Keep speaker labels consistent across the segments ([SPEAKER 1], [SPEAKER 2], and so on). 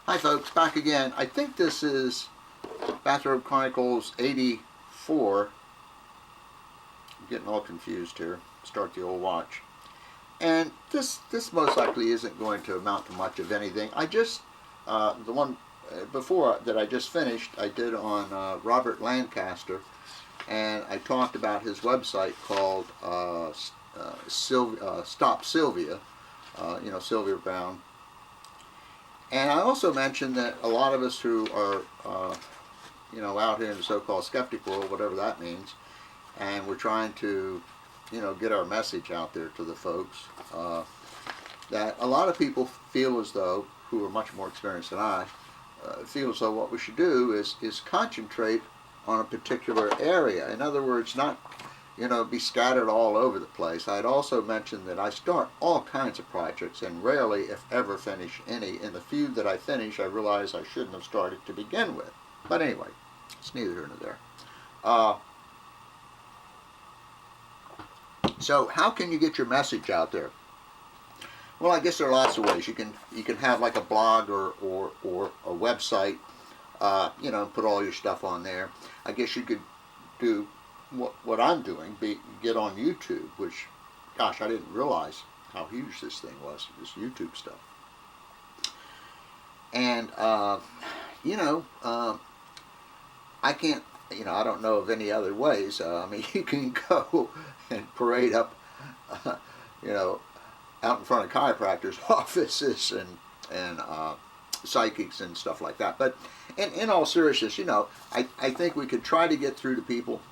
[SPEAKER 1] Hi folks, back again. I think this is Bathrobe Chronicles 84. I'm getting all confused here. Start the old watch. And this most likely isn't going to amount to much of anything. I just, the one before that I just finished, I did on Robert Lancaster, and I talked about his website called Stop Sylvia, Sylvia Brown. And I also mentioned that a lot of us who are, out here in the so-called skeptic world, whatever that means, and we're trying to, get our message out there to the folks, that a lot of people feel as though, who are much more experienced than I, feel as though what we should do is concentrate on a particular area. In other words, not be scattered all over the place. I'd also mentioned that I start all kinds of projects and rarely, if ever, finish any. In the few that I finish, I realize I shouldn't have started to begin with. But anyway, it's neither here nor there. So how can you get your message out there? Well, I guess there are lots of ways. You can have like a blog or a website, and put all your stuff on there. I guess you could do what I'm doing, get on YouTube, which, gosh, I didn't realize how huge this thing was, this YouTube stuff. And, I can't, I don't know of any other ways. You can go and parade up, out in front of chiropractors' offices and psychics and stuff like that. But in all seriousness, I think we could try to get through to people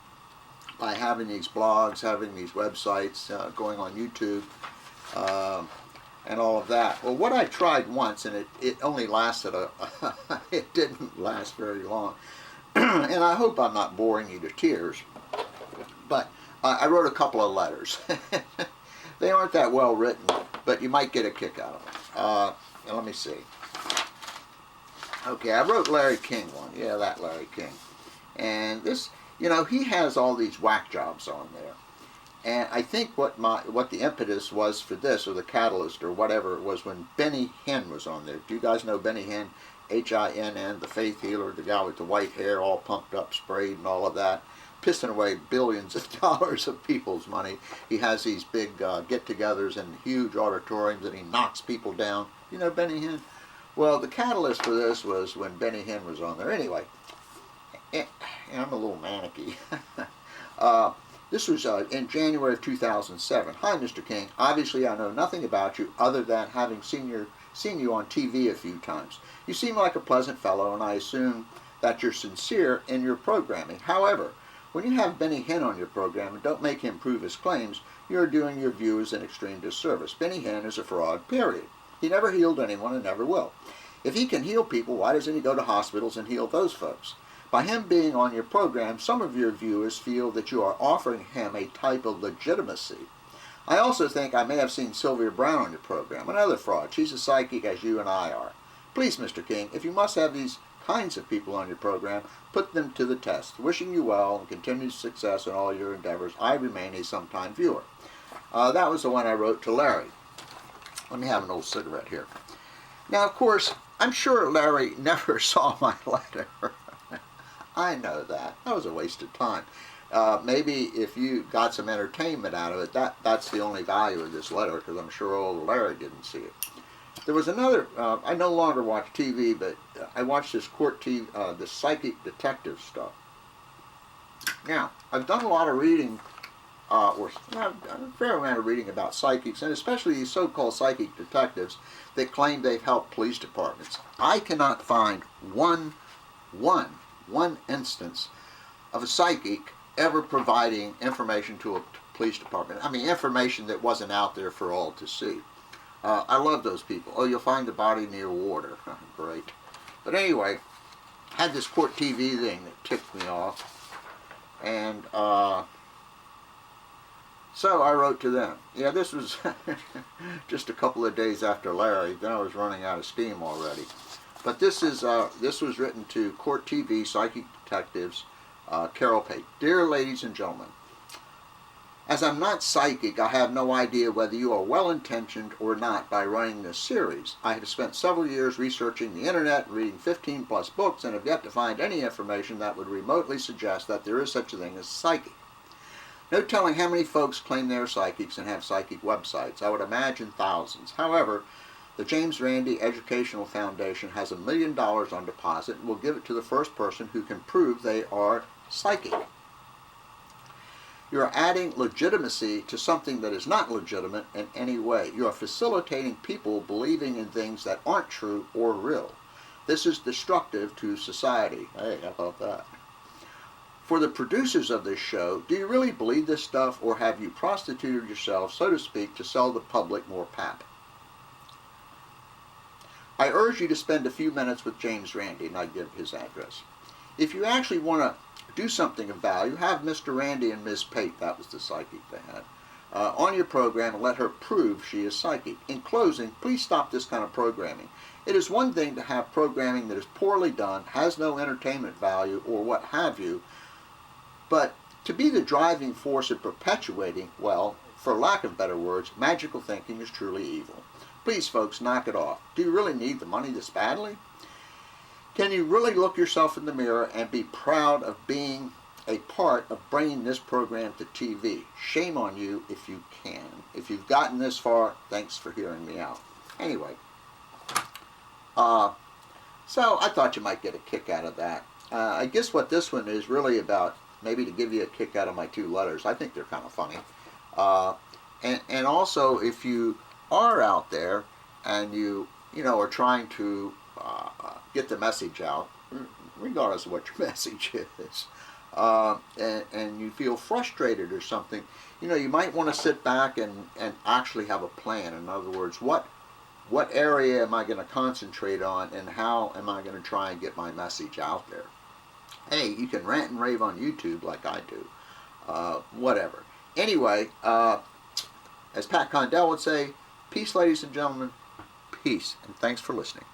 [SPEAKER 1] by having these blogs, having these websites, going on YouTube, and all of that. Well, what I tried once, and it only lasted it didn't last very long, and I hope I'm not boring you to tears, but I wrote a couple of letters. They aren't that well written, but you might get a kick out of them. Let me see. Okay, I wrote Larry King one. Yeah, that Larry King. And this, he has all these whack jobs on there. And I think what the impetus was for this, or the catalyst, or whatever it was, when Benny Hinn was on there. Do you guys know Benny Hinn? H-I-N-N, the faith healer, the guy with the white hair, all pumped up, sprayed, and all of that, pissing away billions of dollars of people's money. He has these big get-togethers in huge auditoriums, and he knocks people down. You know Benny Hinn? Well, the catalyst for this was when Benny Hinn was on there. Anyway, and I'm a little manicky. This was in January of 2007. Hi, Mr. King. Obviously, I know nothing about you other than having seen you on TV a few times. You seem like a pleasant fellow, and I assume that you're sincere in your programming. However, when you have Benny Hinn on your program and don't make him prove his claims, you're doing your viewers an extreme disservice. Benny Hinn is a fraud, period. He never healed anyone and never will. If he can heal people, why doesn't he go to hospitals and heal those folks? By him being on your program, some of your viewers feel that you are offering him a type of legitimacy. I also think I may have seen Sylvia Brown on your program, another fraud. She's a psychic as you and I are. Please, Mr. King, if you must have these kinds of people on your program, put them to the test. Wishing you well and continued success in all your endeavors, I remain a sometime viewer. That was the one I wrote to Larry. Let me have an old cigarette here. Now, of course, I'm sure Larry never saw my letter. I know that. That was a waste of time. Maybe if you got some entertainment out of it, that's the only value of this letter, because I'm sure old Larry didn't see it. There was another, I no longer watch TV, but I watched this court TV, the psychic detective stuff. Now, I've done a lot of reading, a fair amount of reading about psychics, and especially these so-called psychic detectives that claim they've helped police departments. I cannot find one instance of a psychic ever providing information to a police department. I mean, information that wasn't out there for all to see. I love those people. Oh, you'll find the body near water. Great. But anyway, had this court TV thing that ticked me off. And so I wrote to them. Yeah, this was just a couple of days after Larry. Then I was running out of steam already. But this was written to Court TV Psychic Detectives, Carol Pate. Dear ladies and gentlemen, As I'm not psychic, I have no idea whether you are well-intentioned or not by running this series. I have spent several years researching the internet, reading 15 plus books, and have yet to find any information that would remotely suggest that there is such a thing as psychic. No telling how many folks claim they are psychics and have psychic websites. I would imagine thousands. However, the James Randi Educational Foundation has $1 million on deposit and will give it to the first person who can prove they are psychic. You are adding legitimacy to something that is not legitimate in any way. You are facilitating people believing in things that aren't true or real. This is destructive to society. Hey, how about that? For the producers of this show, do you really believe this stuff, or have you prostituted yourself, so to speak, to sell the public more pap? I urge you to spend a few minutes with James Randi, and I give his address. If you actually want to do something of value, have Mr. Randi and Ms. Pate, that was the psychic they had, on your program and let her prove she is psychic. In closing, please stop this kind of programming. It is one thing to have programming that is poorly done, has no entertainment value, or what have you, but to be the driving force in perpetuating, well, for lack of better words, magical thinking is truly evil. Please, folks, knock it off. Do you really need the money this badly? Can you really look yourself in the mirror and be proud of being a part of bringing this program to TV? Shame on you if you can. If you've gotten this far, thanks for hearing me out. Anyway, so I thought you might get a kick out of that. I guess what this one is really about, maybe to give you a kick out of my two letters. I think they're kind of funny. And also, if you are out there and you are trying to get the message out, regardless of what your message is, and you feel frustrated or something, you might want to sit back and actually have a plan. In other words, what area am I going to concentrate on, and how am I going to try and get my message out there? Hey, you can rant and rave on YouTube like I do. Whatever. Anyway, as Pat Condell would say, peace, ladies and gentlemen. Peace, and thanks for listening.